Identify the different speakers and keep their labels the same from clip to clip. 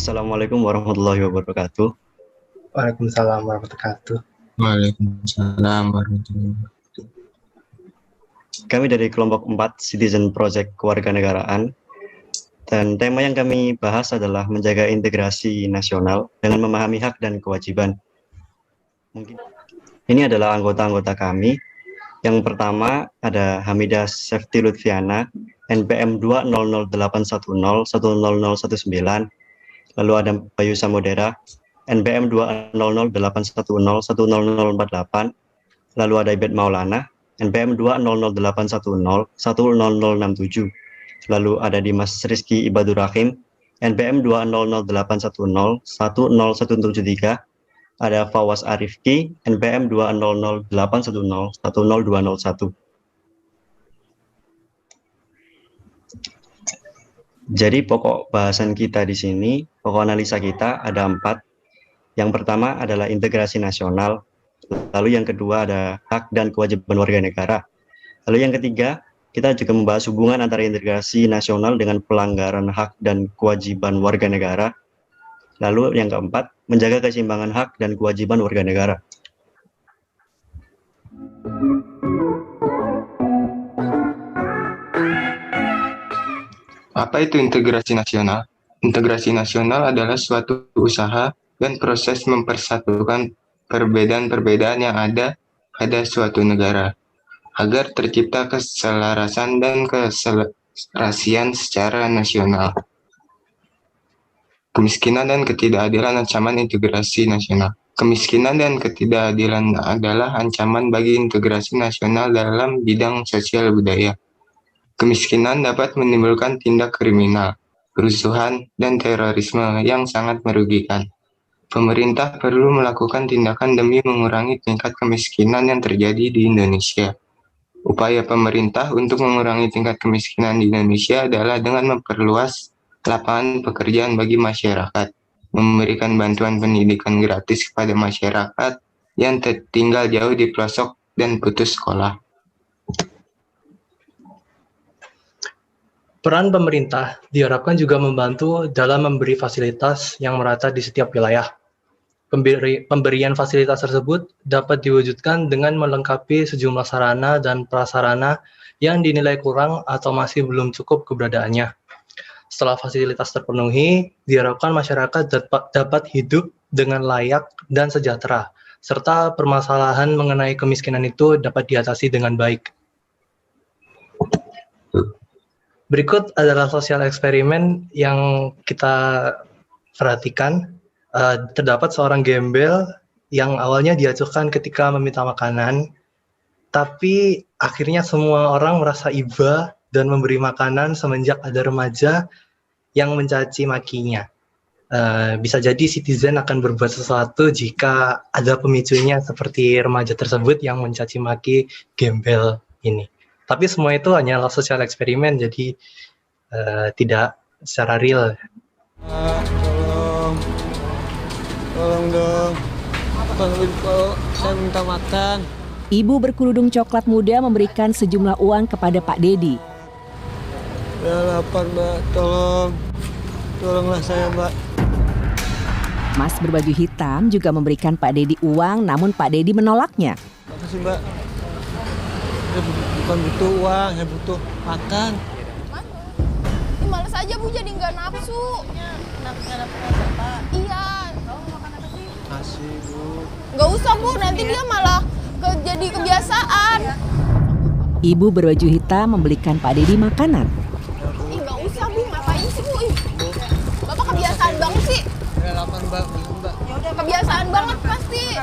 Speaker 1: Assalamualaikum warahmatullahi wabarakatuh.
Speaker 2: Waalaikumsalam warahmatullahi wabarakatuh.
Speaker 3: Waalaikumsalam warahmatullahi wabarakatuh.
Speaker 1: Kami dari kelompok 4 Citizen Project Kewarganegaraan, dan tema yang kami bahas adalah menjaga integrasi nasional dengan memahami hak dan kewajiban. Mungkin ini adalah anggota-anggota kami. Yang pertama ada Hamidah Sefti Lutfiana, NPM 20081010019. Lalu ada Bayu Samudera, NPM 20081010048. Lalu ada Ibet Maulana, NPM 20081010067. Lalu ada Dimas Rizky Ibadur Rahim, NPM 20081010173. Ada Fawaz Arifki, NPM 20081010201. Jadi pokok bahasan kita di sini, pokok analisa kita ada 4. Yang pertama adalah integrasi nasional, lalu yang kedua ada hak dan kewajiban warga negara. Lalu yang ketiga, kita juga membahas hubungan antara integrasi nasional dengan pelanggaran hak dan kewajiban warga negara. Lalu yang keempat, menjaga keseimbangan hak dan kewajiban warga negara.
Speaker 3: Apa itu integrasi nasional? Integrasi nasional adalah suatu usaha dan proses mempersatukan perbedaan-perbedaan yang ada pada suatu negara agar tercipta keselarasan dan keserasian secara nasional. Kemiskinan dan ketidakadilan ancaman integrasi nasional. Kemiskinan dan ketidakadilan adalah ancaman bagi integrasi nasional dalam bidang sosial budaya. Kemiskinan dapat menimbulkan tindak kriminal, kerusuhan, dan terorisme yang sangat merugikan. Pemerintah perlu melakukan tindakan demi mengurangi tingkat kemiskinan yang terjadi di Indonesia. Upaya pemerintah untuk mengurangi tingkat kemiskinan di Indonesia adalah dengan memperluas lapangan pekerjaan bagi masyarakat, memberikan bantuan pendidikan gratis kepada masyarakat yang tertinggal jauh di pelosok dan putus sekolah.
Speaker 2: Peran pemerintah diharapkan juga membantu dalam memberi fasilitas yang merata di setiap wilayah. Pemberian fasilitas tersebut dapat diwujudkan dengan melengkapi sejumlah sarana dan prasarana yang dinilai kurang atau masih belum cukup keberadaannya. Setelah fasilitas terpenuhi, diharapkan masyarakat dapat hidup dengan layak dan sejahtera, serta permasalahan mengenai kemiskinan itu dapat diatasi dengan baik. Berikut adalah sosial eksperimen yang kita perhatikan. Terdapat seorang gembel yang awalnya diacuhkan ketika meminta makanan, tapi akhirnya semua orang merasa iba dan memberi makanan semenjak ada remaja yang mencaci makinya. Bisa jadi Citizen akan berbuat sesuatu jika ada pemicunya seperti remaja tersebut yang mencaci maki gembel ini. Tapi semua itu hanyalah sosial eksperimen, jadi tidak secara real.
Speaker 4: Tolong dong, saya minta makan.
Speaker 5: Ibu berkerudung coklat muda memberikan sejumlah uang kepada Pak Dedi.
Speaker 4: Ya lapar Mbak, tolonglah saya Mbak.
Speaker 5: Mas berbaju hitam juga memberikan Pak Dedi uang, namun Pak Dedi menolaknya.
Speaker 4: Makasih Mbak. Saya bukan butuh uang, saya butuh makan.
Speaker 6: Ini males aja Bu, jadi nggak nafsu. Nggak nafsu apa? Iya. Kamu mau makan apa sih?
Speaker 4: Nasi Bu.
Speaker 6: Nggak usah Bu, nanti dia malah jadi kebiasaan.
Speaker 5: Ibu berbaju hitam membelikan Pak Dedi makanan.
Speaker 6: Ih nggak usah Bu, ngapain sih Bu? Ih, Bapak kebiasaan banget sih.
Speaker 4: Ya lapar Mbak, Mbak.
Speaker 6: Ya udah kebiasaan banget pasti.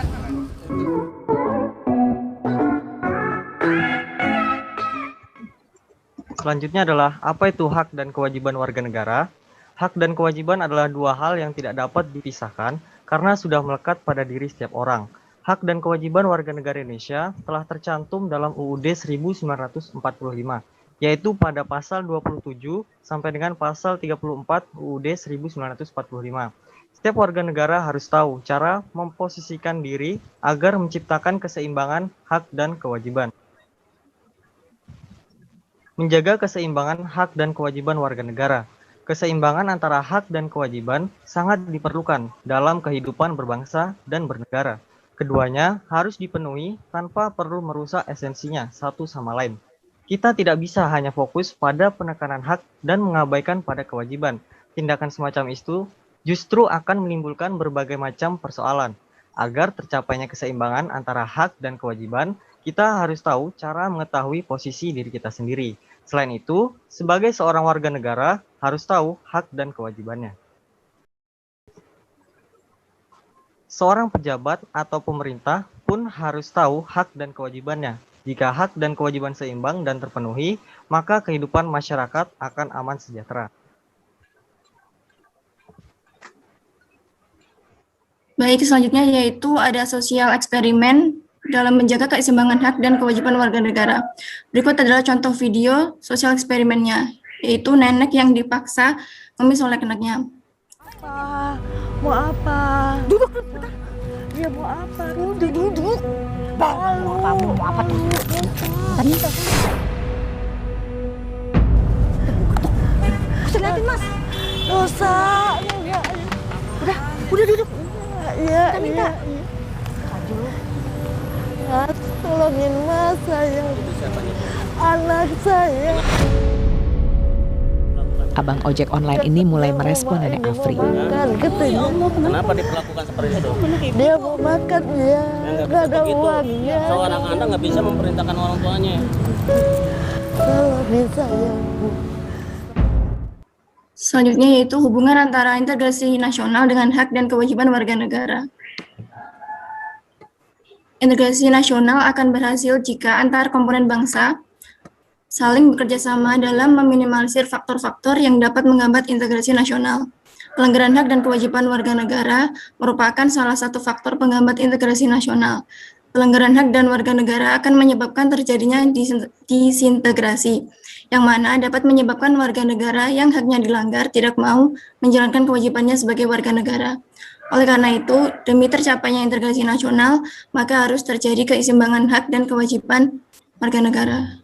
Speaker 7: Selanjutnya adalah apa itu hak dan kewajiban warga negara? Hak dan kewajiban adalah dua hal yang tidak dapat dipisahkan karena sudah melekat pada diri setiap orang. Hak dan kewajiban warga negara Indonesia telah tercantum dalam UUD 1945, yaitu pada pasal 27 sampai dengan pasal 34 UUD 1945. Setiap warga negara harus tahu cara memposisikan diri agar menciptakan keseimbangan hak dan kewajiban. Menjaga keseimbangan hak dan kewajiban warga negara. Keseimbangan antara hak dan kewajiban sangat diperlukan dalam kehidupan berbangsa dan bernegara. Keduanya harus dipenuhi tanpa perlu merusak esensinya satu sama lain. Kita tidak bisa hanya fokus pada penekanan hak dan mengabaikan pada kewajiban. Tindakan semacam itu justru akan menimbulkan berbagai macam persoalan. Agar tercapainya keseimbangan antara hak dan kewajiban, kita harus tahu cara mengetahui posisi diri kita sendiri. Selain itu, sebagai seorang warga negara, harus tahu hak dan kewajibannya. Seorang pejabat atau pemerintah pun harus tahu hak dan kewajibannya. Jika hak dan kewajiban seimbang dan terpenuhi, maka kehidupan masyarakat akan aman sejahtera.
Speaker 8: Baik, selanjutnya yaitu ada sosial eksperimen dalam menjaga keseimbangan hak dan kewajiban warga negara. Berikut adalah contoh video sosial eksperimennya, yaitu nenek yang dipaksa ngemis oleh anaknya.
Speaker 9: Mau apa? Duduk, bentar. Ya mau apa? Duduk. Mau apa tuh? Tadi liatin mas. Dosa. Udah duduk. Iya. Mas, tolongin mas saya. Anak saya.
Speaker 5: Abang ojek online ini mulai merespon nenek Afri.
Speaker 10: Kenapa diperlakukan seperti itu?
Speaker 9: Dia mau makan, dia nggak ada uangnya.
Speaker 10: Seorang anak nggak bisa memerintahkan orang tuanya.
Speaker 9: Kalau bisa ya Bu.
Speaker 8: Selanjutnya yaitu hubungan antara integrasi nasional dengan hak dan kewajiban warga negara. Integrasi nasional akan berhasil jika antar komponen bangsa saling bekerja sama dalam meminimalisir faktor-faktor yang dapat menghambat integrasi nasional. Pelanggaran hak dan kewajiban warga negara merupakan salah satu faktor penghambat integrasi nasional. Pelanggaran hak dan warga negara akan menyebabkan terjadinya disintegrasi, yang mana dapat menyebabkan warga negara yang haknya dilanggar tidak mau menjalankan kewajibannya sebagai warga negara. Oleh karena itu, demi tercapainya integrasi nasional, maka harus terjadi keseimbangan hak dan kewajiban warga negara.